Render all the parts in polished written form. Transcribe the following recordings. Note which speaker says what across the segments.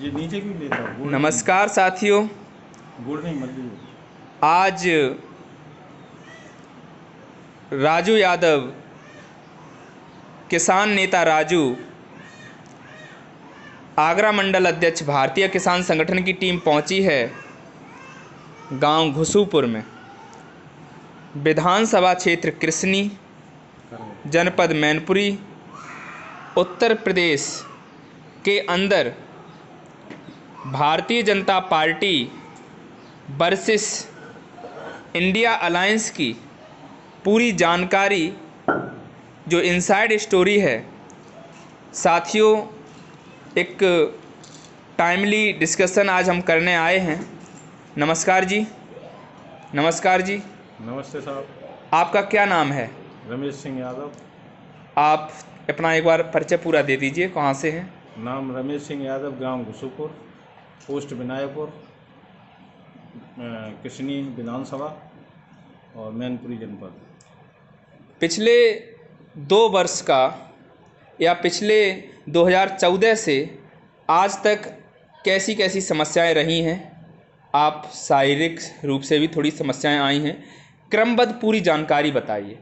Speaker 1: ये नीचे क्यों लेता हूँ? गुड़
Speaker 2: नमस्कार साथियों।
Speaker 1: नहीं, गुड़ नहीं मल्ली।
Speaker 2: आज राजू यादव, किसान नेता राजू, आगरा मंडल अध्यक्ष भारतीय किसान संगठन की टीम पहुंची है गांव घुसूपुर में, विधानसभा क्षेत्र कृष्णी, जनपद मैनपुरी, उत्तर प्रदेश के अंदर Bharatiya Janata party versus India alliance की पूरी जानकारी, जो इनसाइड स्टोरी है साथियों, एक टाइमली डिस्कशन आज हम करने आए हैं। नमस्कार जी। नमस्कार जी।
Speaker 1: नमस्ते साहब।
Speaker 2: आपका क्या नाम है?
Speaker 1: रमेश सिंह यादव।
Speaker 2: आप अपना एक बार परिचय पूरा दे दीजिए, कहाँ से हैं?
Speaker 1: नाम रमेश सिंह यादव, गांव घुसूपुर, पोस्ट विनायकपुर, कृष्णी विधानसभा और मैनपुरी जनपद।
Speaker 2: पिछले 2 वर्ष का या पिछले 2014 से आज तक कैसी कैसी समस्याएं रही हैं? आप शारीरिक रूप से भी थोड़ी समस्याएं आई हैं, क्रमबद्ध पूरी जानकारी बताइए।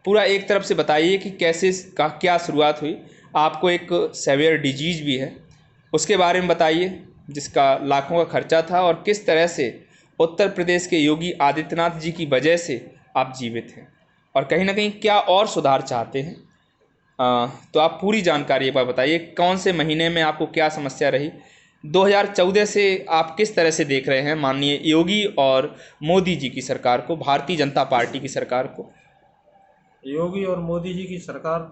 Speaker 2: पूरा एक तरफ से बताइए कि कैसे का क्या शुरुआत हुई। आपको एक सेवियर डिजीज भी है, उसके बारे में बताइए, जिसका लाखों का खर्चा था, और किस तरह से उत्तर प्रदेश के योगी आदित्यनाथ जी की वजह से आप जीवित हैं, और कहीं ना कहीं क्या और सुधार चाहते हैं। तो आप पूरी जानकारी एक बार बताइए। कौन से महीने में आपको क्या समस्या रही? 2014 से आप किस तरह से देख रहे हैं माननीय योगी और मोदी जी की सरकार को, भारतीय जनता पार्टी की सरकार को?
Speaker 1: योगी और मोदी जी की सरकार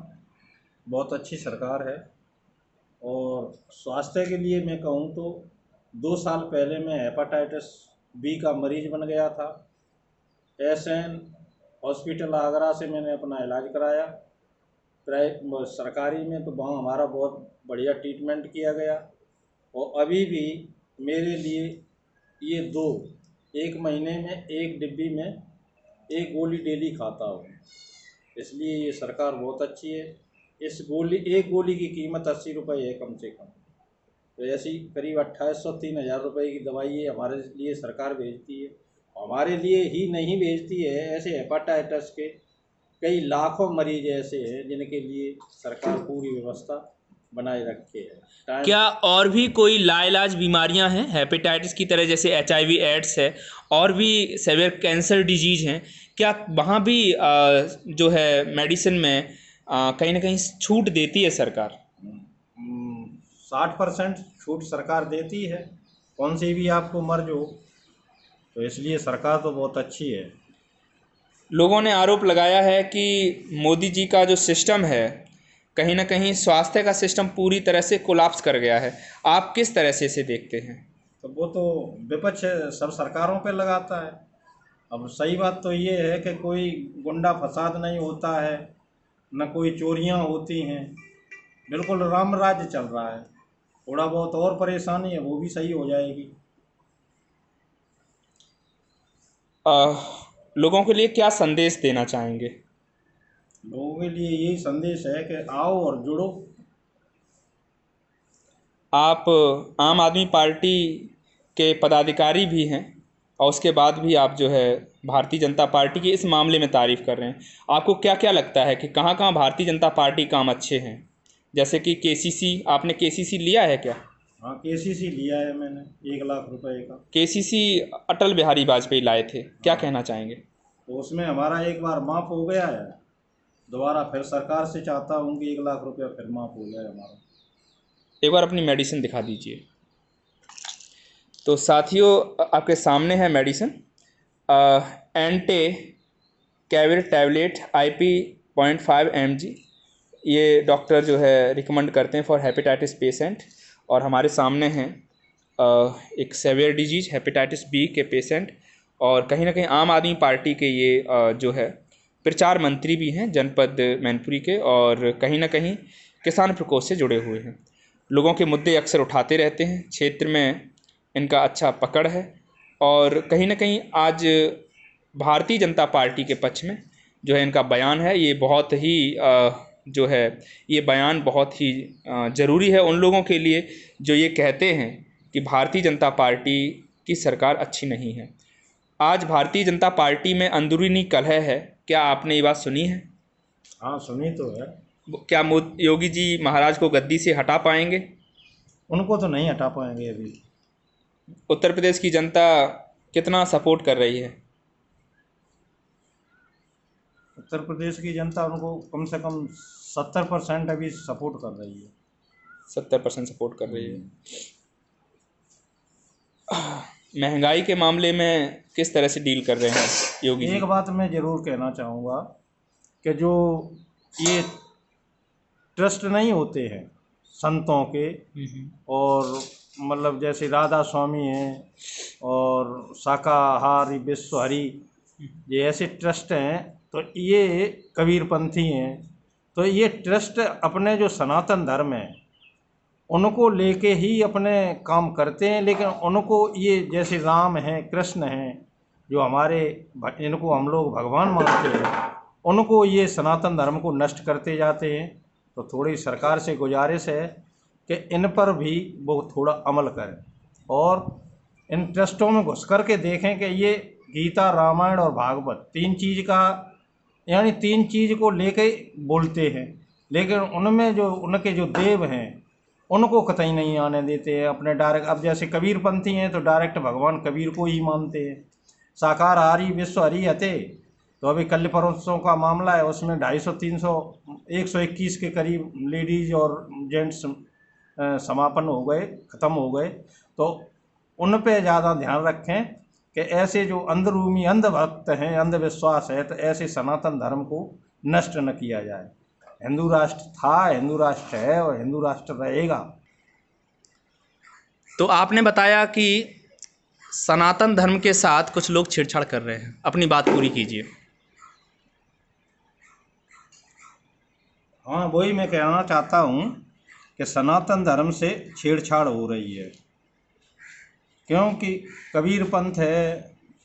Speaker 1: बहुत अच्छी सरकार है, और स्वास्थ्य के लिए मैं कहूँ तो 2 साल पहले मैं हेपेटाइटिस बी का मरीज बन गया था। एसएन हॉस्पिटल आगरा से मैंने अपना इलाज कराया सरकारी में, तो वहाँ हमारा बहुत बढ़िया ट्रीटमेंट किया गया। और अभी भी मेरे लिए ये 1 महीने में 1 डिब्बी में 1 गोली डेली खाता हूँ, इसलिए ये सरकार बहुत अच्छी है। इस एक गोली की कीमत 80 रुपये है कम से कम, तो ऐसी करीब 2800-3000 रुपये की दवाई ये हमारे लिए सरकार भेजती है। हमारे लिए ही नहीं भेजती है, ऐसे हेपेटाइटिस के कई लाखों मरीज ऐसे हैं जिनके लिए सरकार पूरी व्यवस्था बनाए रखे है।
Speaker 2: क्या और भी कोई लाइलाज बीमारियां हैं हेपेटाइटिस की तरह, जैसे HIV एड्स है, और भी सेवियर कैंसर डिजीज हैं? क्या वहाँ भी जो है मेडिसिन में कहीं ना कहीं छूट देती है सरकार?
Speaker 1: 60% छूट सरकार देती है, कौन सी भी आपको मर्ज हो, तो इसलिए सरकार तो बहुत अच्छी है।
Speaker 2: लोगों ने आरोप लगाया है कि मोदी जी का जो सिस्टम है, कहीं ना कहीं स्वास्थ्य का सिस्टम पूरी तरह से कोलैप्स कर गया है। आप किस तरह से इसे देखते हैं?
Speaker 1: तो वो तो विपक्ष सब सरकारों पे लगाता है। अब सही बात तो ये है कि कोई गुंडा फसाद नहीं होता है, न कोई चोरियां होती हैं, बिल्कुल राम राज्य चल रहा है। थोड़ा बहुत और परेशानी है, वो भी सही हो जाएगी।
Speaker 2: लोगों के लिए क्या संदेश देना चाहेंगे?
Speaker 1: लोगों के लिए यही संदेश है कि आओ और जुड़ो।
Speaker 2: आप आम आदमी पार्टी के पदाधिकारी भी हैं, और उसके बाद भी आप जो है भारतीय जनता पार्टी की इस मामले में तारीफ़ कर रहे हैं। आपको क्या क्या लगता है कि कहाँ कहाँ भारतीय जनता पार्टी काम अच्छे हैं? जैसे कि KCC, आपने KCC लिया है क्या?
Speaker 1: हाँ, KCC लिया है मैंने 1 लाख रुपए का।
Speaker 2: KCC अटल बिहारी वाजपेयी लाए थे, क्या
Speaker 1: हाँ,
Speaker 2: कहना चाहेंगे?
Speaker 1: तो उसमें हमारा एक बार माफ़ हो गया है, दोबारा फिर सरकार से चाहता हूँ कि 1 लाख रुपया फिर माफ़ हो जाए हमारा।
Speaker 2: एक बार अपनी मेडिसिन दिखा दीजिए। तो साथियों, आपके सामने है मेडिसिन, एंटे कैविर टैबलेट IP 0.5 mg। ये डॉक्टर जो है रिकमेंड करते हैं फॉर हेपेटाइटिस पेशेंट। और हमारे सामने हैं एक सेवियर डिजीज हेपेटाइटिस बी के पेशेंट, और कहीं ना कहीं आम आदमी पार्टी के ये जो है प्रचार मंत्री भी हैं जनपद मैनपुरी के, और कहीं ना कहीं किसान प्रकोष्ठ से जुड़े हुए हैं। लोगों के मुद्दे अक्सर उठाते रहते हैं, क्षेत्र में इनका अच्छा पकड़ है, और कहीं ना कहीं आज भारतीय जनता पार्टी के पक्ष में जो है इनका बयान है, ये बहुत ही जो है ये बयान बहुत ही ज़रूरी है उन लोगों के लिए जो ये कहते हैं कि भारतीय जनता पार्टी की सरकार अच्छी नहीं है। आज भारतीय जनता पार्टी में अंदरूनी कलह है, क्या आपने ये बात सुनी है?
Speaker 1: हाँ, सुनी तो है।
Speaker 2: क्या योगी जी महाराज को गद्दी से हटा पाएंगे?
Speaker 1: उनको तो नहीं हटा पाएंगे अभी।
Speaker 2: उत्तर प्रदेश की जनता कितना सपोर्ट कर रही है?
Speaker 1: उत्तर प्रदेश की जनता उनको कम से कम 70% अभी सपोर्ट कर रही है।
Speaker 2: 70% सपोर्ट कर रही है। महंगाई के मामले में किस तरह से डील कर रहे हैं योगी जी?
Speaker 1: एक बात मैं ज़रूर कहना चाहूँगा कि जो ये ट्रस्ट नहीं होते हैं संतों के, और मतलब जैसे राधा स्वामी हैं और शाकाहारी विश्वहरी, ये ऐसे ट्रस्ट हैं, तो ये कबीरपंथी हैं, तो ये ट्रस्ट अपने जो सनातन धर्म है उनको लेके ही अपने काम करते हैं। लेकिन उनको ये जैसे राम हैं, कृष्ण हैं, जो हमारे इनको हम लोग भगवान मानते हैं, उनको ये सनातन धर्म को नष्ट करते जाते हैं। तो थोड़ी सरकार से गुजारिश है कि इन पर भी वो थोड़ा अमल करें और इन ट्रस्टों में घुस कर के देखें कि ये गीता, रामायण और भागवत तीन चीज़ का, यानी तीन चीज़ को लेके बोलते हैं, लेकिन उनमें जो उनके जो देव हैं उनको कतई नहीं आने देते हैं अपने डायरेक्ट। अब जैसे कबीरपंथी हैं तो डायरेक्ट भगवान कबीर को ही मानते हैं। शाकाहारी विश्वहरी हते, तो अभी कल परसों का मामला है, उसमें 250, 300, 121 के करीब लेडीज और जेंट्स समापन हो गए, ख़त्म हो गए। तो उन पे ज़्यादा ध्यान रखें कि ऐसे जो अंदरूनी अंधभक्त हैं, अंधविश्वास है, तो ऐसे सनातन धर्म को नष्ट न किया जाए। हिंदू राष्ट्र था, हिंदू राष्ट्र है और हिंदू राष्ट्र रहेगा।
Speaker 2: तो आपने बताया कि सनातन धर्म के साथ कुछ लोग छेड़छाड़ कर रहे हैं, अपनी बात पूरी कीजिए।
Speaker 1: हाँ, वही मैं कहना चाहता हूँ कि सनातन धर्म से छेड़छाड़ हो रही है, क्योंकि कबीर पंथ है,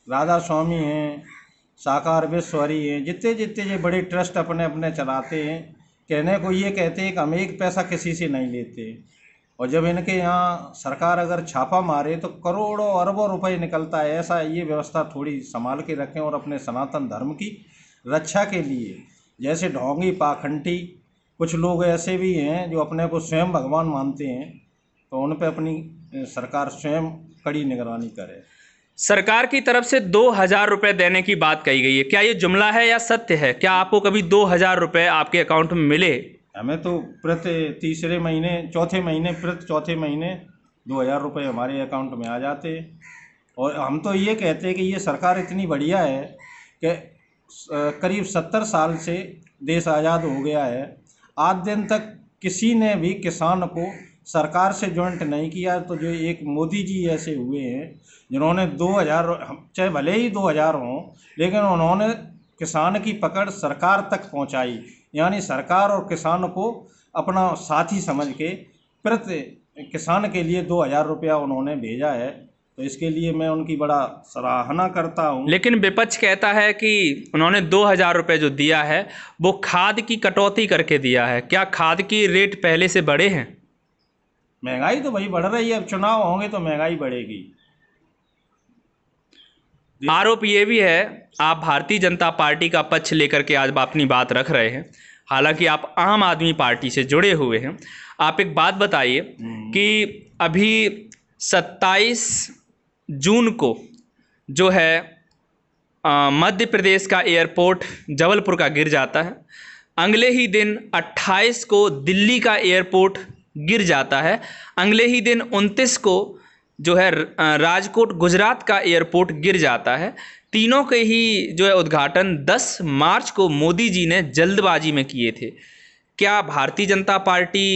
Speaker 1: राधा स्वामी हैं, साकार विश्वहरी हैं, जितने जितने ये बड़े ट्रस्ट अपने अपने चलाते हैं, कहने को ये कहते हैं कि हम एक पैसा किसी से नहीं लेते, और जब इनके यहाँ सरकार अगर छापा मारे तो करोड़ों अरबों रुपए निकलता है। ऐसा ये व्यवस्था थोड़ी संभाल के रखें और अपने सनातन धर्म की रक्षा के लिए, जैसे ढोंगी पाखंडी कुछ लोग ऐसे भी हैं जो अपने को स्वयं भगवान मानते हैं, तो उन पे अपनी सरकार स्वयं कड़ी निगरानी करे।
Speaker 2: सरकार की तरफ से 2,000 रुपये देने की बात कही गई है, क्या ये जुमला है या सत्य है? क्या आपको कभी 2,000 रुपये आपके अकाउंट में मिले?
Speaker 1: हमें तो प्रति तीसरे महीने, चौथे महीने, प्रति चौथे महीने 2,000 रुपये हमारे अकाउंट में आ जाते हैं। और हम तो ये कहते हैं कि ये सरकार इतनी बढ़िया है कि करीब 70 साल से देश आज़ाद हो गया है, आज दिन तक किसी ने भी किसान को सरकार से जॉइंट नहीं किया। तो जो एक मोदी जी ऐसे हुए हैं जिन्होंने 2,000, चाहे भले ही 2,000 हों, लेकिन उन्होंने किसान की पकड़ सरकार तक पहुंचाई, यानी सरकार और किसान को अपना साथी समझ के प्रति किसान के लिए 2,000 रुपया उन्होंने भेजा है। तो इसके लिए मैं उनकी बड़ा सराहना करता हूँ।
Speaker 2: लेकिन विपक्ष कहता है कि उन्होंने 2,000 रुपये जो दिया है वो खाद की कटौती करके दिया है। क्या खाद की रेट पहले से बढ़े हैं?
Speaker 1: महंगाई तो भाई बढ़ रही है, अब चुनाव होंगे तो महंगाई बढ़ेगी।
Speaker 2: आरोप ये भी है, आप भारतीय जनता पार्टी का पक्ष लेकर के आज अपनी बात रख रहे हैं, हालांकि आप आम आदमी पार्टी से जुड़े हुए हैं। आप एक बात बताइए कि अभी 27 जून को जो है मध्य प्रदेश का एयरपोर्ट जबलपुर का गिर जाता है, अगले ही दिन 28 को दिल्ली का एयरपोर्ट गिर जाता है, अगले ही दिन 29 को जो है राजकोट गुजरात का एयरपोर्ट गिर जाता है। तीनों के ही जो है उद्घाटन 10 मार्च को मोदी जी ने जल्दबाजी में किए थे। क्या भारतीय जनता पार्टी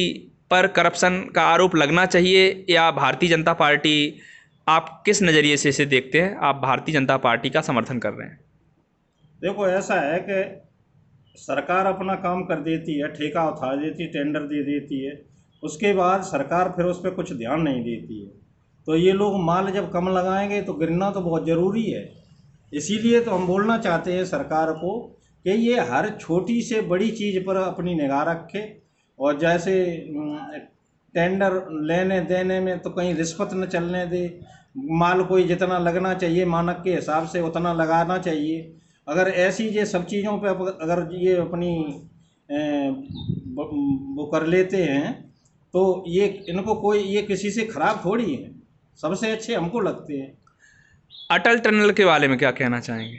Speaker 2: पर करप्शन का आरोप लगना चाहिए, या भारतीय जनता पार्टी, आप किस नज़रिए से इसे देखते हैं? आप भारतीय जनता पार्टी का समर्थन कर रहे हैं?
Speaker 1: देखो, ऐसा है कि सरकार अपना काम कर देती है, ठेका उठा देती, टेंडर दे देती है, उसके बाद सरकार फिर उस पर कुछ ध्यान नहीं देती है। तो ये लोग माल जब कम लगाएंगे तो गिरना तो बहुत ज़रूरी है। इसीलिए तो हम बोलना चाहते हैं सरकार को कि ये हर छोटी से बड़ी चीज़ पर अपनी निगाह रखे, और जैसे टेंडर लेने देने में तो कहीं रिश्वत न चलने दे, माल कोई जितना लगना चाहिए मानक के हिसाब से उतना लगाना चाहिए। अगर ऐसी ये सब चीज़ों पे अगर ये अपनी वो कर लेते हैं तो ये इनको कोई ये किसी से खराब थोड़ी है, सबसे अच्छे हमको लगते हैं।
Speaker 2: अटल टनल के बारे में क्या कहना चाहेंगे?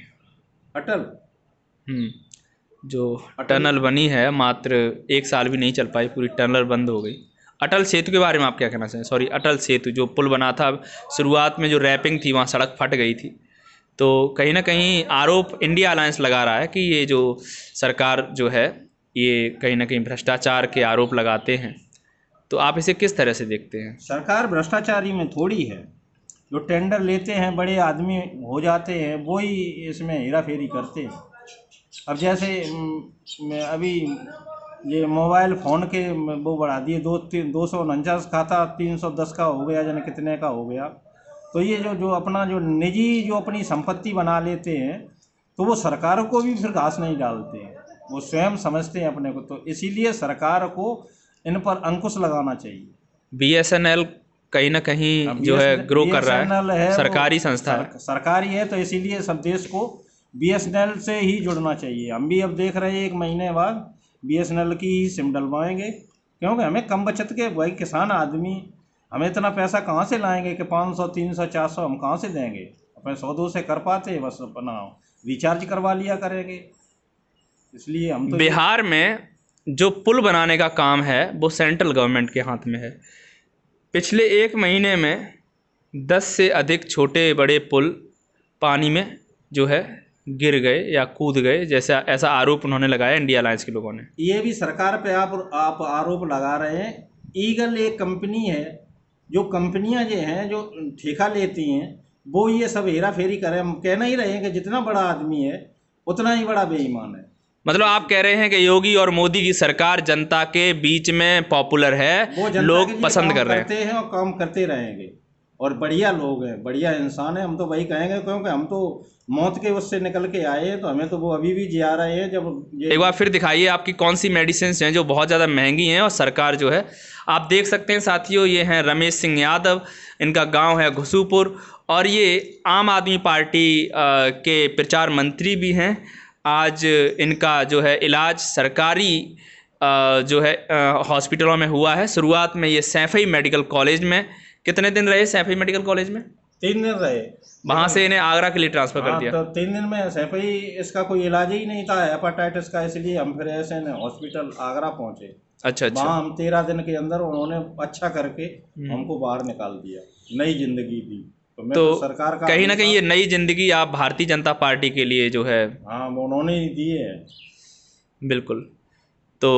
Speaker 1: अटल
Speaker 2: जो टनल बनी है, मात्र 1 साल भी नहीं चल पाई, पूरी टनल बंद हो गई। अटल सेतु के बारे में आप क्या कहना चाहेंगे? सॉरी, अटल सेतु जो पुल बना था, शुरुआत में जो रैपिंग थी वहाँ सड़क फट गई थी, तो कहीं ना कहीं आरोप इंडिया अलायंस लगा रहा है कि ये जो सरकार जो है ये कहीं ना कहीं भ्रष्टाचार के आरोप लगाते हैं, तो आप इसे किस तरह से देखते हैं?
Speaker 1: सरकार भ्रष्टाचारी में थोड़ी है, जो टेंडर लेते हैं बड़े आदमी हो जाते हैं वो ही इसमें हेरा फेरी करते हैं। अब जैसे अभी ये मोबाइल फ़ोन के वो बढ़ा दिए, 249 का था 310 का हो गया, जाने कितने का हो गया। तो ये जो अपना जो निजी जो अपनी संपत्ति बना लेते हैं तो वो सरकार को भी फिर घास नहीं डालते हैं, वो स्वयं समझते हैं अपने को। तो इसीलिए सरकार को इन पर अंकुश लगाना चाहिए।
Speaker 2: BSNL कहीं ना कहीं जो है ग्रो कर रहा है, सरकारी संस्था है,
Speaker 1: सरकारी है, तो इसीलिए सब देश को BSNL से ही जुड़ना चाहिए। हम भी अब देख रहे हैं 1 महीने बाद BSNL की ही सिम डलवाएंगे, क्योंकि हमें कम बचत के भाई किसान आदमी, हमें इतना पैसा कहाँ से लाएंगे कि 500 300 400 हम कहाँ से देंगे? अपने 100-200 से कर पाते, बस अपना रिचार्ज करवा लिया करेंगे। इसलिए हम तो
Speaker 2: बिहार में जो पुल बनाने का काम है वो सेंट्रल गवर्नमेंट के हाथ में है। पिछले 1 महीने में 10 से अधिक छोटे बड़े पुल पानी में जो है गिर गए या कूद गए, जैसा ऐसा आरोप उन्होंने लगाया इंडिया अलायंस के लोगों ने।
Speaker 1: ये भी सरकार पे आप आरोप लगा रहे हैं। ईगल एक कंपनी है, जो कंपनियां जो हैं जो ठेका लेती हैं वो ये सब हेरा फेरी करें। हम कहना ही रहे हैं कि जितना बड़ा आदमी है उतना ही बड़ा बेईमान है।
Speaker 2: मतलब आप कह रहे हैं कि योगी और मोदी की सरकार जनता के बीच में पॉपुलर है,
Speaker 1: वो
Speaker 2: लोग पसंद कर रहे
Speaker 1: हैं और काम करते रहेंगे, और बढ़िया लोग हैं, बढ़िया इंसान है। हम तो वही कहेंगे, क्योंकि हम तो मौत के उससे निकल के आए हैं, तो हमें तो वो अभी भी जिया रहे हैं। जब
Speaker 2: एक बार फिर दिखाइए आपकी कौन सी मेडिसिन हैं जो बहुत ज़्यादा महंगी हैं और सरकार जो है, आप देख सकते हैं साथियों, ये हैं रमेश सिंह यादव, इनका गांव है घुसूपुर, और ये आम आदमी पार्टी के प्रचार मंत्री भी हैं। आज इनका जो है इलाज सरकारी जो है हॉस्पिटलों में हुआ है। शुरुआत में ये सैफई मेडिकल कॉलेज में, कितने दिन रहे सैफई मेडिकल कॉलेज में?
Speaker 1: 3 दिन रहे।
Speaker 2: वहाँ से इन्हें आगरा के लिए ट्रांसफ़र कर दिया।
Speaker 1: तो 3 दिन में सैफई, इसका कोई इलाज ही नहीं था हेपाटाइटिस का, इसलिए हम फिर ऐसे हॉस्पिटल आगरा पहुँचे।
Speaker 2: अच्छा।
Speaker 1: वहाँ हम 13 दिन के अंदर उन्होंने अच्छा करके हमको बाहर निकाल दिया, नई जिंदगी दी। तो मैं तो सरकार का
Speaker 2: कहीं ना कहीं ये नई जिंदगी आप भारतीय जनता पार्टी के लिए जो है,
Speaker 1: हाँ, वो उन्होंने ही दिए है।
Speaker 2: बिल्कुल। तो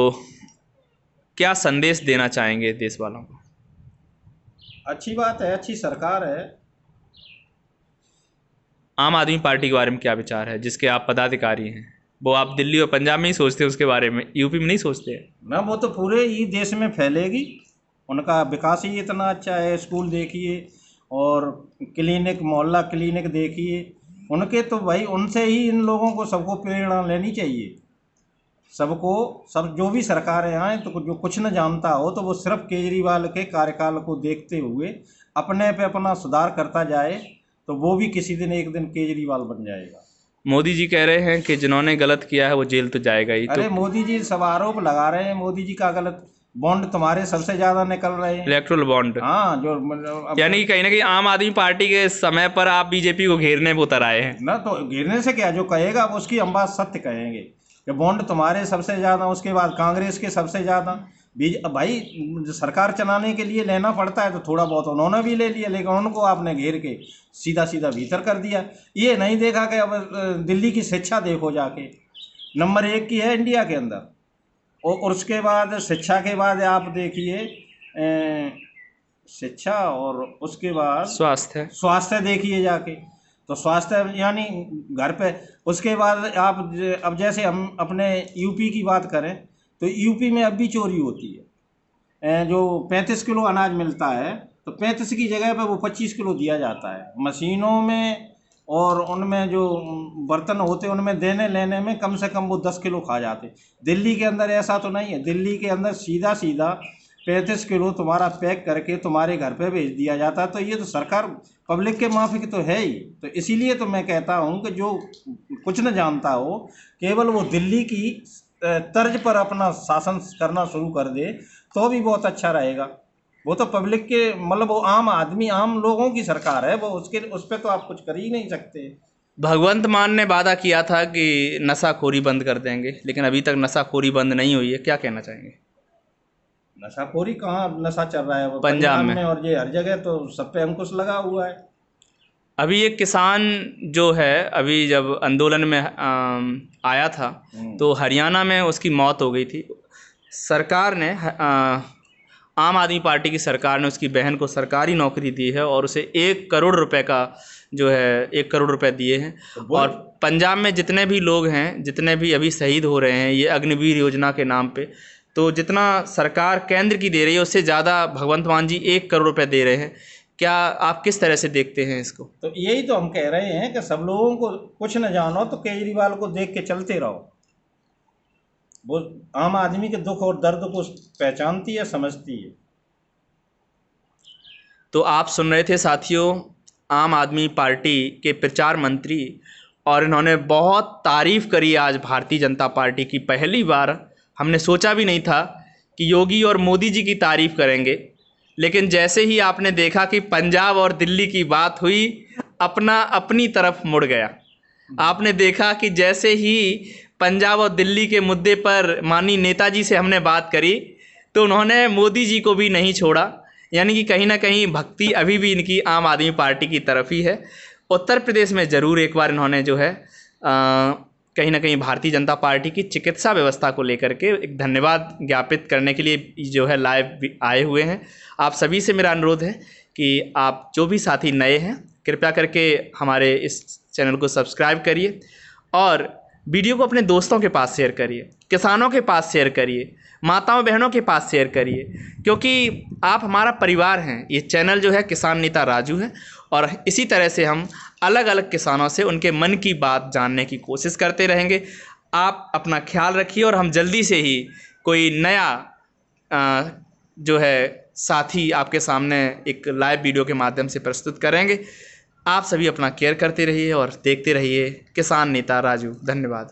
Speaker 2: क्या संदेश देना चाहेंगे देश वालों को?
Speaker 1: अच्छी बात है, अच्छी सरकार है।
Speaker 2: आम आदमी पार्टी के बारे में क्या विचार है, जिसके आप पदाधिकारी हैं? वो आप दिल्ली और पंजाब में ही सोचते हैं उसके बारे में, यूपी में नहीं सोचते हैं
Speaker 1: ना? वो तो पूरे ही देश में फैलेगी, उनका विकास ही इतना अच्छा है। स्कूल देखिए और क्लिनिक, मोहल्ला क्लिनिक देखिए उनके, तो भाई उनसे ही इन लोगों को सबको प्रेरणा लेनी चाहिए। सबको, सब जो भी सरकारें आए तो जो कुछ न जानता हो तो वो सिर्फ केजरीवाल के कार्यकाल को देखते हुए अपने पे अपना सुधार करता जाए, तो वो भी किसी दिन एक दिन केजरीवाल बन जाएगा।
Speaker 2: मोदी जी कह रहे हैं कि जिन्होंने गलत किया है वो जेल तो जाएगा ही।
Speaker 1: अरे मोदी जी सब आरोप लगा रहे हैं, मोदी जी का गलत बॉन्ड तुम्हारे सबसे ज्यादा निकल रहे हैं,
Speaker 2: इलेक्ट्रल बॉन्ड।
Speaker 1: हाँ, जो
Speaker 2: यानी कहीं ना कहीं आम आदमी पार्टी के समय पर आप बीजेपी को घेरने में उतर आए हैं
Speaker 1: ना। तो घेरने से क्या, जो कहेगा उसकी हम बात सत्य कहेंगे कि बॉन्ड तुम्हारे सबसे ज़्यादा, उसके बाद कांग्रेस के सबसे ज़्यादा। भाई सरकार चलाने के लिए लेना पड़ता है तो थोड़ा बहुत उन्होंने भी ले लिया, लेकिन उनको आपने घेर के सीधा सीधा भीतर कर दिया। ये नहीं देखा कि अब दिल्ली की शिक्षा देखो जाके, नंबर 1 की है इंडिया के अंदर। और उसके बाद शिक्षा के बाद आप देखिए शिक्षा, और उसके बाद स्वास्थ्य देखिए जाके, तो स्वास्थ्य यानी घर पे। उसके बाद आप अब जैसे हम अपने यूपी की बात करें तो यूपी में अब भी चोरी होती है। जो 35 किलो अनाज मिलता है तो 35 की जगह पे वो 25 किलो दिया जाता है मशीनों में, और उनमें जो बर्तन होते हैं उनमें देने लेने में कम से कम वो 10 किलो खा जाते। दिल्ली के अंदर ऐसा तो नहीं है, दिल्ली के अंदर सीधा सीधा 35 किलो तुम्हारा पैक करके तुम्हारे घर पे भेज दिया जाता है। तो ये तो सरकार पब्लिक के माफिक तो है ही। तो इसीलिए तो मैं कहता हूँ कि जो कुछ न जानता हो केवल वो दिल्ली की तर्ज पर अपना शासन करना शुरू कर दे तो भी बहुत अच्छा रहेगा। वो तो पब्लिक के मतलब वो आम आदमी आम लोगों की सरकार है, वो उस पर तो आप कुछ कर ही नहीं सकते।
Speaker 2: भगवंत मान ने वादा किया था कि नशाखोरी बंद कर देंगे, लेकिन अभी तक नशाखोरी बंद नहीं हुई है, क्या कहना चाहेंगे?
Speaker 1: नशाखोरी कहाँ नशा चल रहा है? वो
Speaker 2: पंजाब में
Speaker 1: और ये हर जगह तो सब पे अंकुश लगा हुआ है।
Speaker 2: अभी एक किसान जो है, अभी जब आंदोलन में आया था तो हरियाणा में उसकी मौत हो गई थी। सरकार ने आम आदमी पार्टी की सरकार ने उसकी बहन को सरकारी नौकरी दी है और उसे 1 करोड़ रुपए का जो है 1 करोड़ रुपए दिए हैं। और पंजाब में जितने भी लोग हैं, जितने भी अभी शहीद हो रहे हैं ये अग्निवीर योजना के नाम पे, तो जितना सरकार केंद्र की दे रही है उससे ज़्यादा भगवंत मान जी 1 करोड़ रुपए दे रहे हैं। क्या आप किस तरह से देखते हैं इसको?
Speaker 1: तो यही तो हम कह रहे हैं कि सब लोगों को कुछ न जानो तो केजरीवाल को देख के चलते रहो। वो आम आदमी के दुख और दर्द को पहचानती है, समझती है।
Speaker 2: तो आप सुन रहे थे साथियों आम आदमी पार्टी के प्रचार मंत्री, और इन्होंने बहुत तारीफ़ करी आज भारतीय जनता पार्टी की। पहली बार हमने सोचा भी नहीं था कि योगी और मोदी जी की तारीफ़ करेंगे, लेकिन जैसे ही आपने देखा कि पंजाब और दिल्ली की बात हुई, अपनी तरफ मुड़ गया। आपने देखा कि जैसे ही पंजाब और दिल्ली के मुद्दे पर माननीय नेताजी से हमने बात करी तो उन्होंने मोदी जी को भी नहीं छोड़ा। यानी कि कहीं ना कहीं भक्ति अभी भी इनकी आम आदमी पार्टी की तरफ ही है। उत्तर प्रदेश में ज़रूर एक बार इन्होंने जो है कहीं ना कहीं भारतीय जनता पार्टी की चिकित्सा व्यवस्था को लेकर के एक धन्यवाद ज्ञापित करने के लिए जो है लाइव आए हुए हैं। आप सभी से मेरा अनुरोध है कि आप जो भी साथी नए हैं कृपया करके हमारे इस चैनल को सब्सक्राइब करिए और वीडियो को अपने दोस्तों के पास शेयर करिए, किसानों के पास शेयर करिए, माताओं बहनों के पास शेयर करिए, क्योंकि आप हमारा परिवार हैं। ये चैनल जो है किसान नेता राजू है और इसी तरह से हम अलग अलग किसानों से उनके मन की बात जानने की कोशिश करते रहेंगे। आप अपना ख्याल रखिए और हम जल्दी से ही कोई नया जो है साथी आपके सामने एक लाइव वीडियो के माध्यम से प्रस्तुत करेंगे। आप सभी अपना केयर करते रहिए और देखते रहिए किसान नेता राजू। धन्यवाद।